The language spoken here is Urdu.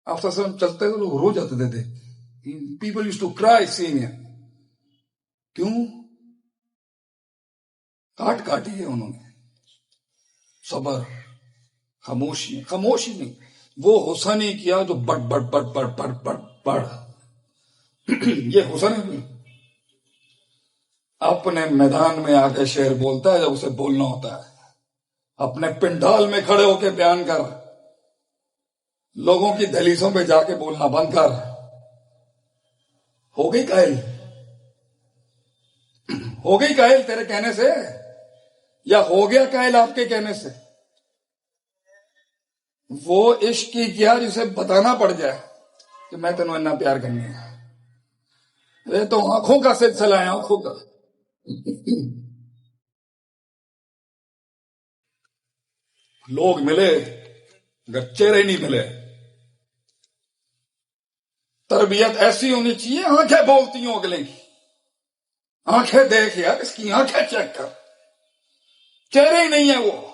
آپ صلی اللہ علیہ وسلم چلتے تو لوگ رو جاتے تھے. پیپل یوز ٹو کرائی سین ہم. کیوں؟ کاٹی ہے انہوں نے. صبر، خاموشی نہیں، وہ حسن ہی کیا جو بڑھ. یہ حسن ہے. اپنے میدان میں آ کے شعر بولتا ہے جب اسے بولنا ہوتا ہے. اپنے پنڈال میں کھڑے ہو کے بیان کر، لوگوں کی دہلیزوں پہ جا کے بولنا بند کر. ہو گئی قائل تیرے کہنے سے، یا ہو گیا قائل آپ کے کہنے سے؟ وہ عشق کی کیا جسے بتانا پڑ جائے کہ میں تینوں اتنا پیار کرنی ہے. یہ تو آنکھوں کا سلسلہ ہے، آنکھوں کا. لوگ ملے اگر چہرے نہیں ملے. تربیت ایسی ہونی چاہیے آنکھیں بولتی ہوں اگلے کی. آنکھیں دیکھ یار، اس کی آنکھیں چیک کر. چہرے ہی نہیں ہے وہ.